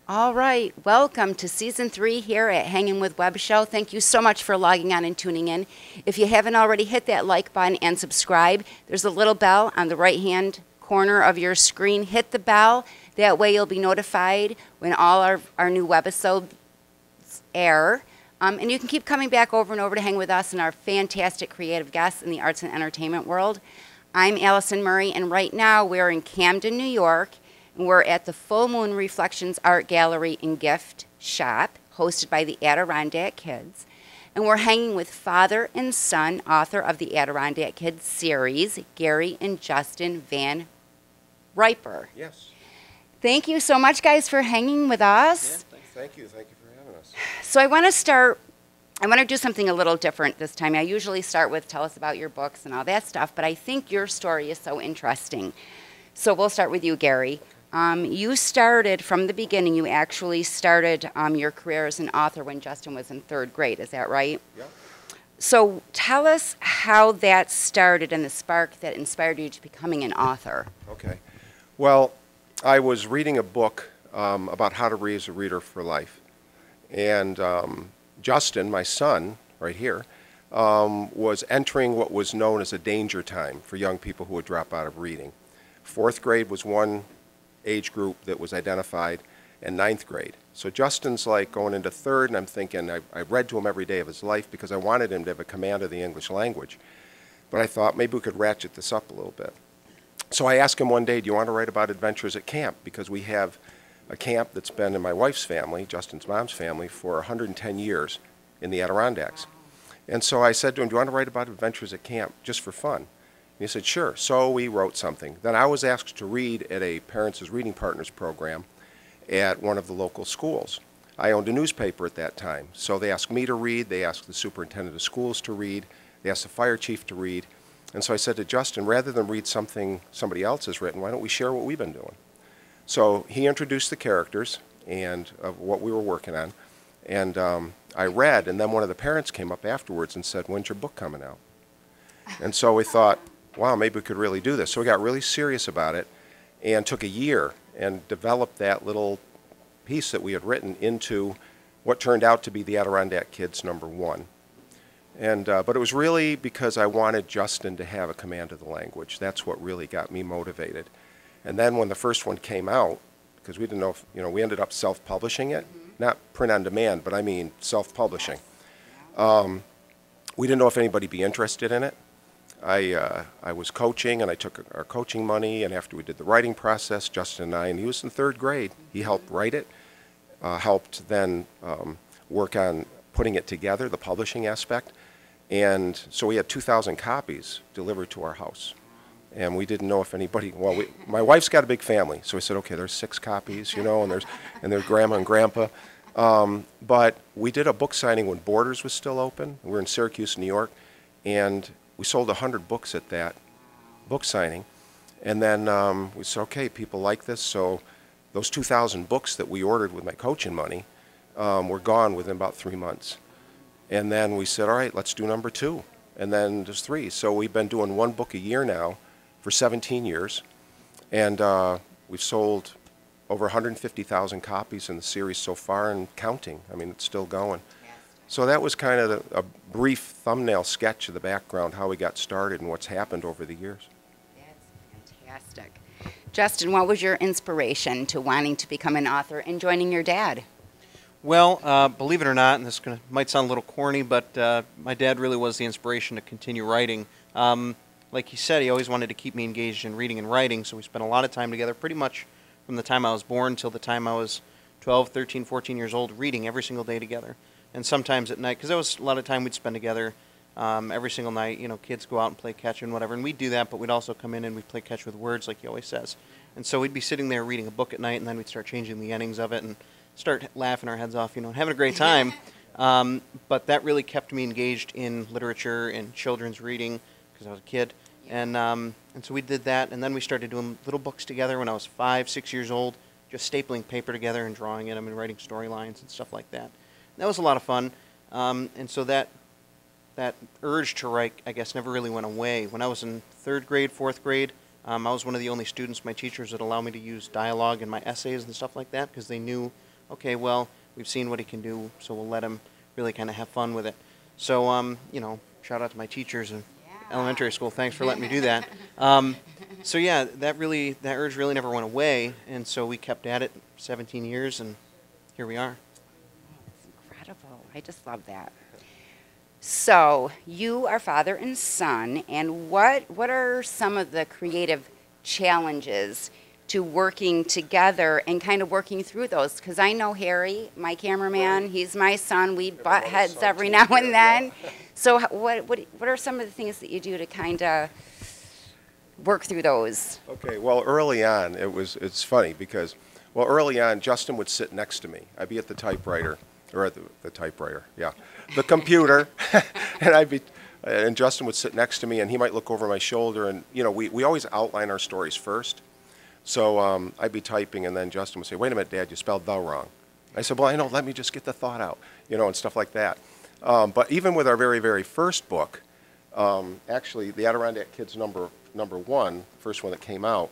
All right, welcome to Season 3 here at Hangin with Web Show. Thank you so much for logging on and tuning in. If you haven't already, hit that like button and subscribe. There's a little bell on the right-hand corner of your screen. Hit the bell. That way you'll be notified when all our new webisodes air. And you can keep coming back over and over to hang with us and our fantastic creative guests in the arts and entertainment world. I'm Allison Murray, and right now we're in Camden, New York. We're at the Full Moon Reflections Art Gallery and Gift Shop, hosted by the Adirondack Kids. And we're hanging with father and son, author of the Adirondack Kids series, Gary and Justin VanRiper. Yes. Thank you so much, guys, for hanging with us. Yeah, thank you. Thank you for having us. So I want to do something a little different this time. I usually start with tell us about your books and all that stuff, but I think your story is so interesting. So we'll start with you, Gary. You started from the beginning. You actually started your career as an author when Justin was in 3rd grade. Is that right? Yeah. So tell us how that started and the spark that inspired you to becoming an author. Okay. Well, I was reading a book about how to raise a reader for life. And Justin, my son, right here, was entering what was known as a danger time for young people who would drop out of reading. 4th grade was one age group that was identified, and 9th grade. So Justin's like going into 3rd, and I'm thinking, I read to him every day of his life because I wanted him to have a command of the English language. But I thought maybe we could ratchet this up a little bit. So I asked him one day, do you want to write about adventures at camp? Because we have a camp that's been in my wife's family, Justin's mom's family, for 110 years in the Adirondacks. And so I said to him, do you want to write about adventures at camp just for fun? He said, sure. So we wrote something. Then I was asked to read at a Parents as Reading Partners program at one of the local schools. I owned a newspaper at that time. So they asked me to read. They asked the superintendent of schools to read. They asked the fire chief to read. And so I said to Justin, rather than read something somebody else has written, why don't we share what we've been doing? So he introduced the characters and of what we were working on. And I read, and then one of the parents came up afterwards and said, when's your book coming out? And so we thought, wow, maybe we could really do this. So we got really serious about it and took a year and developed that little piece that we had written into what turned out to be the Adirondack Kids #1. And, but it was really because I wanted Justin to have a command of the language. That's what really got me motivated. And then when the first one came out, because we didn't know if, we ended up self-publishing it, not print on demand, but I mean self-publishing. We didn't know if anybody'd be interested in it. I was coaching, and I took our coaching money, and after we did the writing process, Justin and I, and he was in 3rd grade, he helped write it, helped then work on putting it together, the publishing aspect, and so we had 2,000 copies delivered to our house. And we didn't know if anybody, well, my wife's got a big family, so we said, okay, there's 6 copies, and there's grandma and grandpa. But we did a book signing when Borders was still open. We were in Syracuse, New York, and we sold 100 books at that book signing. And then we said, okay, people like this. So those 2,000 books that we ordered with my coaching money were gone within about 3 months. And then we said, all right, let's do #2. And then there's 3. So we've been doing 1 book a year now for 17 years. And we've sold over 150,000 copies in the series so far and counting. I mean, it's still going. So that was kind of a brief thumbnail sketch of the background, how we got started and what's happened over the years. That's fantastic. Justin, what was your inspiration to wanting to become an author and joining your dad? Well, believe it or not, and this might sound a little corny, but my dad really was the inspiration to continue writing. Like he said, he always wanted to keep me engaged in reading and writing, so we spent a lot of time together, pretty much from the time I was born till the time I was 12, 13, 14 years old, reading every single day together. And sometimes at night, because there was a lot of time we'd spend together every single night. Kids go out and play catch and whatever, and we'd do that, but we'd also come in and we'd play catch with words, like he always says. And so we'd be sitting there reading a book at night, and then we'd start changing the endings of it and start laughing our heads off, and having a great time. But that really kept me engaged in literature and children's reading because I was a kid. And so we did that, and then we started doing little books together when I was 5, 6 years old, just stapling paper together and drawing it. I mean, writing storylines and stuff like that. And that was a lot of fun. And so that urge to write, I guess, never really went away. When I was in 3rd grade, 4th grade, I was one of the only students, my teachers, that allowed me to use dialogue in my essays and stuff like that because they knew, okay, well, we've seen what he can do, so we'll let him really kind of have fun with it. So, you know, shout out to my teachers in elementary school. Thanks for letting me do that. So yeah, that urge really never went away, and so we kept at it 17 years, and here we are. It's incredible. I just love that. So you are father and son, and what are some of the creative challenges to working together and kind of working through those? Because I know Harry, my cameraman, he's my son. We butt heads every now and then. So what are some of the things that you do to kind of work through those? Okay, well, early on, it's funny because, well, early on, Justin would sit next to me. I'd be at the typewriter, or at the typewriter, yeah, the computer, and Justin would sit next to me, and he might look over my shoulder, and, you know, we always outline our stories first. So I'd be typing, and then Justin would say, "Wait a minute, Dad, you spelled the wrong." I said, "Well, I know, let me just get the thought out," you know, and stuff like that. But even with our very, very first book, actually, the Adirondack Kids number 1, first one that came out,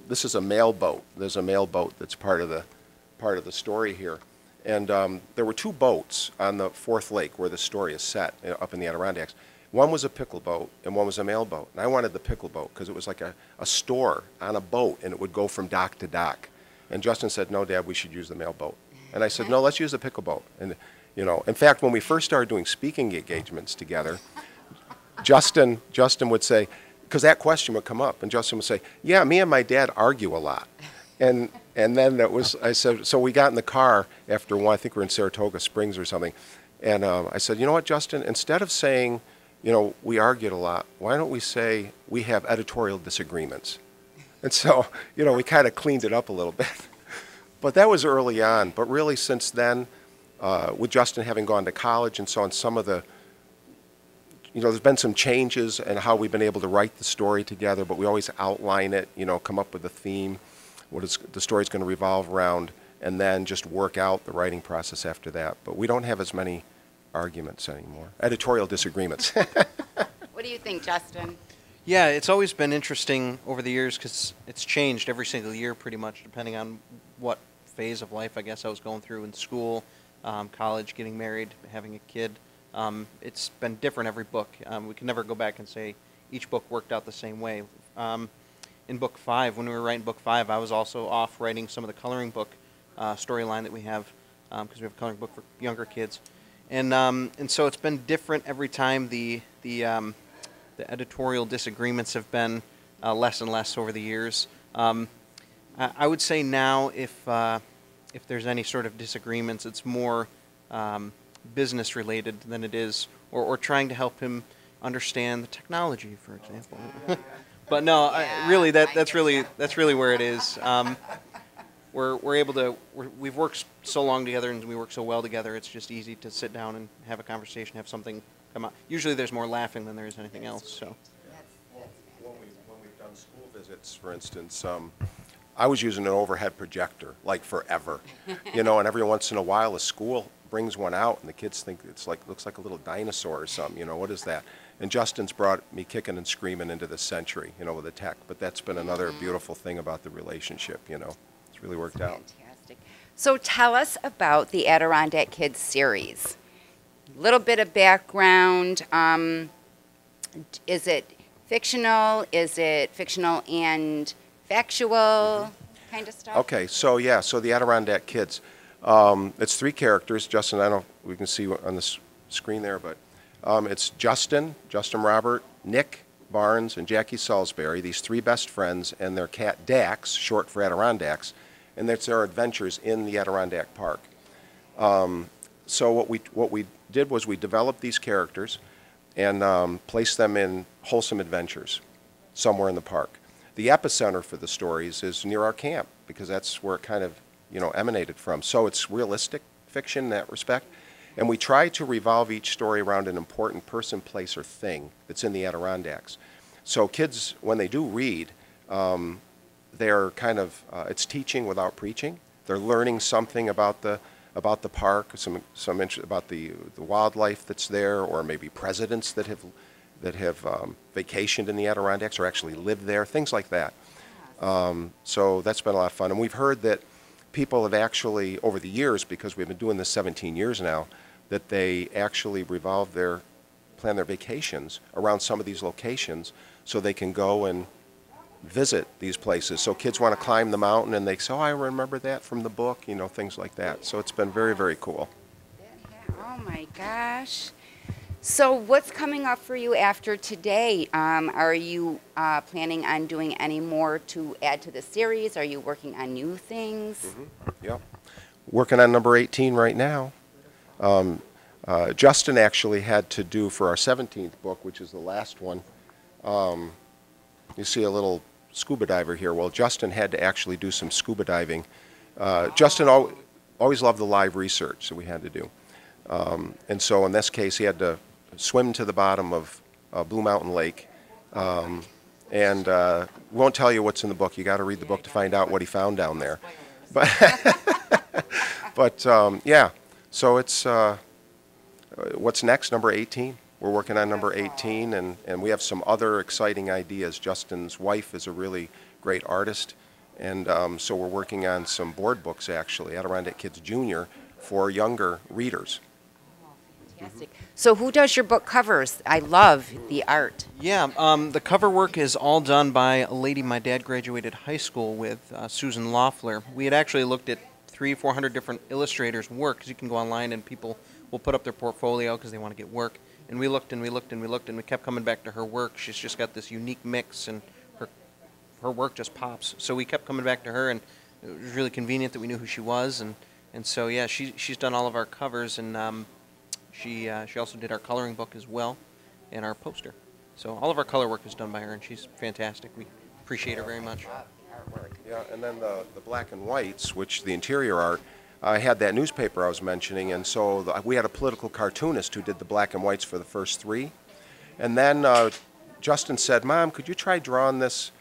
this is a mail boat. There's a mail boat that's part of the story here. And there were 2 boats on the 4th lake where the story is set, up in the Adirondacks. One was a pickle boat, and one was a mail boat. And I wanted the pickle boat because it was like a store on a boat, and it would go from dock to dock. And Justin said, "No, Dad, we should use the mail boat." And I said, "No, let's use the pickle boat." And, you know, in fact, when we first started doing speaking engagements together, Justin would say, because that question would come up, and Justin would say, "Yeah, me and my dad argue a lot." And then I said, so we got in the car after one, I think we were in Saratoga Springs or something, and I said, "You know what, Justin, instead of saying, you know, we argued a lot, why don't we say we have editorial disagreements?" And so, you know, we kind of cleaned it up a little bit. But that was early on. But really since then, with Justin having gone to college and so on, some of the, you know, there's been some changes in how we've been able to write the story together, but we always outline it, you know, come up with a theme, what is the story's going to revolve around, and then just work out the writing process after that. But we don't have as many arguments anymore. Editorial disagreements. What do you think, Justin? Yeah, it's always been interesting over the years because it's changed every single year pretty much depending on what phase of life I guess I was going through in school, college, getting married, having a kid. It's been different every book. We can never go back and say each book worked out the same way. In book 5, when we were writing book 5, I was also off writing some of the coloring book storyline that we have because we have a coloring book for younger kids. And so it's been different every time. The editorial disagreements have been less and less over the years. I would say now if there's any sort of disagreements, it's more business related than it is, or trying to help him understand the technology, for example. But no, really that's really where it is. We're able to, we've worked so long together and we work so well together, it's just easy to sit down and have a conversation, have something come out. Usually there's more laughing than there is anything else. So. When we've done school visits, for instance, I was using an overhead projector, like forever, you know, and every once in a while a school brings one out and the kids think it's like, looks like a little dinosaur or something, you know, what is that? And Justin's brought me kicking and screaming into the century, you know, with the tech, but that's been another beautiful thing about the relationship, you know. It's really worked out. Fantastic. So tell us about the Adirondack Kids series. A little bit of background. Is it fictional? Is it fictional and factual kind of stuff? Okay, so yeah, so the Adirondack Kids. It's 3 characters. Justin, I don't know if we can see on the screen there, but it's Justin Robert, Nick Barnes, and Jackie Salisbury, these 3 best friends, and their cat Dax, short for Adirondacks, and that's their adventures in the Adirondack Park. So what we did was we developed these characters and placed them in wholesome adventures somewhere in the park. The epicenter for the stories is near our camp because that's where it kind of, you know, emanated from. So it's realistic fiction in that respect. And we try to revolve each story around an important person, place, or thing that's in the Adirondacks. So kids, when they do read, they're kind of, it's teaching without preaching. They're learning something about the park, some interest about the wildlife that's there, or maybe presidents that have vacationed in the Adirondacks or actually lived there, things like that. So that's been a lot of fun. And we've heard that people have actually, over the years, because we've been doing this 17 years now, that they actually plan their vacations around some of these locations so they can go and visit these places. So kids want to climb the mountain and they say, oh, I remember that from the book, you know, things like that. So it's been very, very cool. Oh my gosh. So what's coming up for you after today? Are you planning on doing any more to add to the series? Are you working on new things? Yep. Working on number 18 right now. Justin actually had to do for our 17th book, which is the last one. You see a little scuba diver here. Well, Justin had to actually do some scuba diving. Justin always loved the live research that we had to do. And so in this case, he had to swim to the bottom of Blue Mountain Lake. And we won't tell you what's in the book. You got to read the book to find out what he found down there. But yeah, so it's what's next, number 18? We're working on number 18, and we have some other exciting ideas. Justin's wife is a really great artist, and so we're working on some board books, actually, Adirondack Kids Jr., for younger readers. Fantastic. So who does your book covers? I love the art. Yeah, the cover work is all done by a lady my dad graduated high school with, Susan Loeffler. We had actually looked at 300-400 different illustrators' work, because you can go online and people will put up their portfolio because they want to get work. And we looked and we looked and we looked and we kept coming back to her work. She's just got this unique mix, and her work just pops. So we kept coming back to her, and it was really convenient that we knew who she was. And so yeah, she's done all of our covers, and she also did our coloring book as well, and our poster. So all of our color work is done by her, and she's fantastic. We appreciate her very much. Yeah, and then the black and whites, which the interior art. I had that newspaper I was mentioning, and so we had a political cartoonist who did the black and whites for the first 3. And then Justin said, Mom, could you try drawing this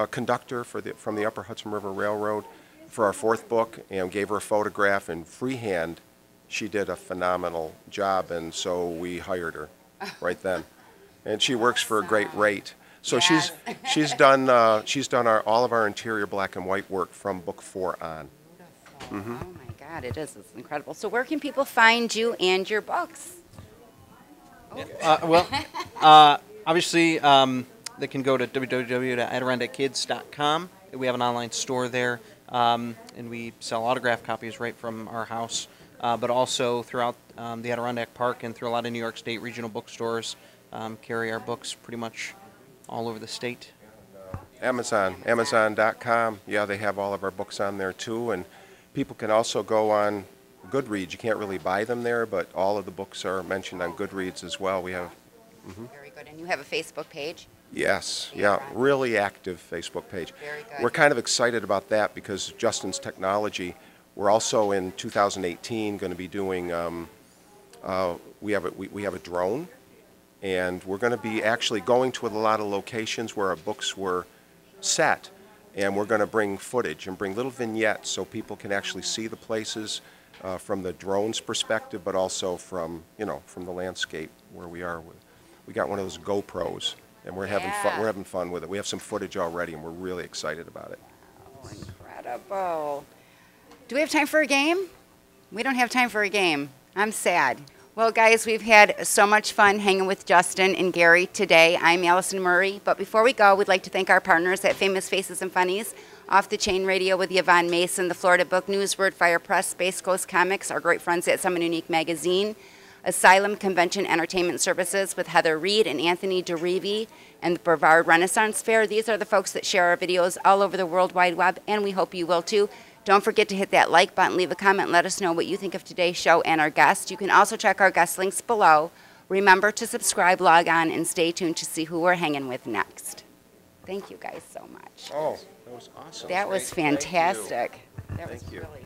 conductor from the Upper Hudson River Railroad for our 4th book? And gave her a photograph, and freehand, she did a phenomenal job, and so we hired her right then. And she works for a great rate. So yes. she's done all of our interior black and white work from book 4 on. Mm-hmm. Oh my God, it is. It's incredible. So where can people find you and your books? Well, obviously, they can go to www.adirondackkids.com. We have an online store there, and we sell autographed copies right from our house, but also throughout the Adirondack Park and through a lot of New York State regional bookstores, carry our books pretty much all over the state. Amazon.com. Yeah, they have all of our books on there too, and people can also go on Goodreads. You can't really buy them there, but all of the books are mentioned on Goodreads as well. We have. Very good. And you have a Facebook page? Yes. Yeah. Really active Facebook page. Very good. We're kind of excited about that because Justin's technology. We're also in 2018 going to be doing. We have a drone, and we're going to be actually going to a lot of locations where our books were set. And we're going to bring footage and bring little vignettes so people can actually see the places from the drone's perspective, but also from the landscape where we are. We got one of those GoPros, and we're having fun. We're having fun with it. We have some footage already, and we're really excited about it. Oh, incredible! Do we have time for a game? We don't have time for a game. I'm sad. Well, guys, we've had so much fun hanging with Justin and Gary today. I'm Allison Murray, but before we go, we'd like to thank our partners at Famous Faces and Funnies, Off the Chain Radio with Yvonne Mason, the Florida Book News, Word Fire Press, Space Coast Comics, our great friends at Someone Unique Magazine, Asylum Convention Entertainment Services with Heather Reed and Anthony DeRivi, and the Brevard Renaissance Fair. These are the folks that share our videos all over the World Wide Web, and we hope you will too. Don't forget to hit that like button, leave a comment, let us know what you think of today's show and our guests. You can also check our guest links below. Remember to subscribe, log on, and stay tuned to see who we're hanging with next. Thank you guys so much. Oh, that was awesome. That was fantastic. That was Thank you. really